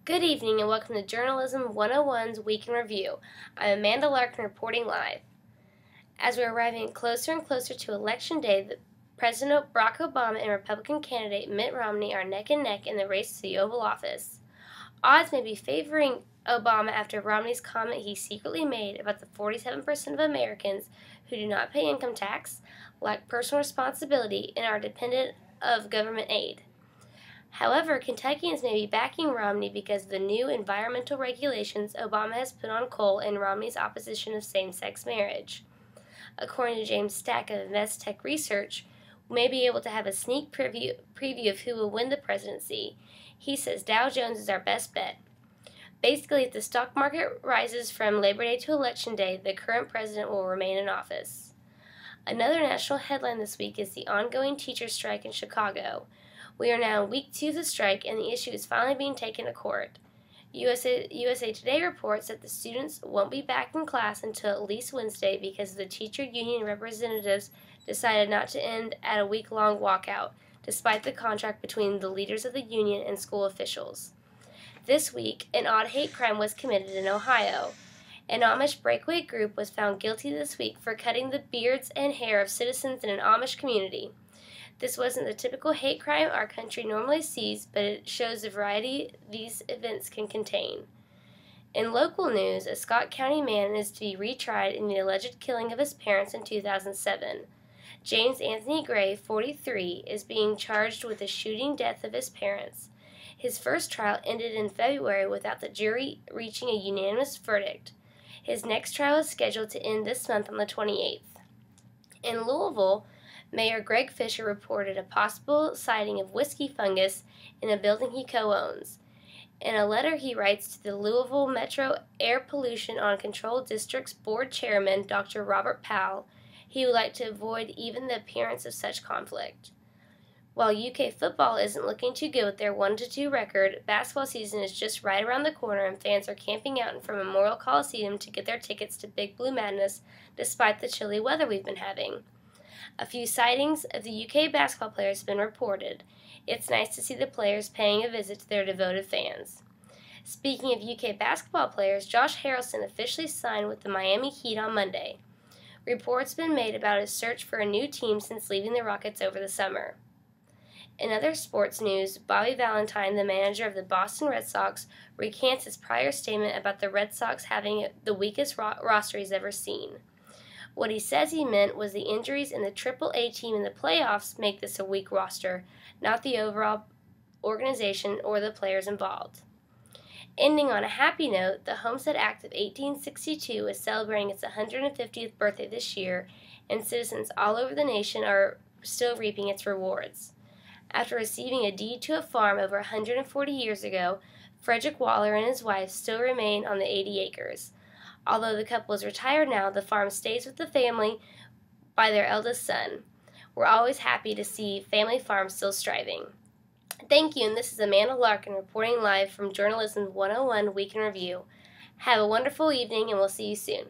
Good evening and welcome to Journalism 101's Week in Review. I'm Amanda Larkin reporting live. As we're arriving closer and closer to Election Day, President Barack Obama and Republican candidate Mitt Romney are neck and neck in the race to the Oval Office. Odds may be favoring Obama after Romney's comment he secretly made about the 47% of Americans who do not pay income tax, lack personal responsibility, and are dependent of government aid. However, Kentuckians may be backing Romney because of the new environmental regulations Obama has put on coal and Romney's opposition of same-sex marriage. According to James Stack of Investec Research, we may be able to have a sneak preview of who will win the presidency. He says Dow Jones is our best bet. Basically, if the stock market rises from Labor Day to Election Day, the current president will remain in office. Another national headline this week is the ongoing teacher strike in Chicago. We are now in week 2 of the strike, and the issue is finally being taken to court. USA Today reports that the students won't be back in class until at least Wednesday because the teacher union representatives decided not to end at a week-long walkout, despite the contract between the leaders of the union and school officials. This week, an odd hate crime was committed in Ohio. An Amish breakaway group was found guilty this week for cutting the beards and hair of citizens in an Amish community. This wasn't the typical hate crime our country normally sees, but it shows the variety these events can contain. In local news, a Scott County man is to be retried in the alleged killing of his parents in 2007. James Anthony Gray, 43, is being charged with the shooting death of his parents. His first trial ended in February without the jury reaching a unanimous verdict. His next trial is scheduled to end this month on the 28th. In Louisville, Mayor Greg Fisher reported a possible sighting of whiskey fungus in a building he co-owns. In a letter he writes to the Louisville Metro Air Pollution on Control District's board chairman, Dr. Robert Powell, he would like to avoid even the appearance of such conflict. While UK football isn't looking too good with their 1-2 record, basketball season is just right around the corner and fans are camping out in front of Memorial Coliseum to get their tickets to Big Blue Madness despite the chilly weather we've been having. A few sightings of the UK basketball players have been reported. It's nice to see the players paying a visit to their devoted fans. Speaking of UK basketball players, Josh Harrelson officially signed with the Miami Heat on Monday. Reports have been made about his search for a new team since leaving the Rockets over the summer. In other sports news, Bobby Valentine, the manager of the Boston Red Sox, recants his prior statement about the Red Sox having the weakest roster he's ever seen. What he says he meant was the injuries in the Triple-A team in the playoffs make this a weak roster, not the overall organization or the players involved. Ending on a happy note, the Homestead Act of 1862 is celebrating its 150th birthday this year, and citizens all over the nation are still reaping its rewards. After receiving a deed to a farm over 140 years ago, Frederick Waller and his wife still remain on the 80 acres. Although the couple is retired now, the farm stays with the family by their eldest son. We're always happy to see family farms still striving. Thank you, and this is Amanda Larkin reporting live from Journalism 101 Week in Review. Have a wonderful evening, and we'll see you soon.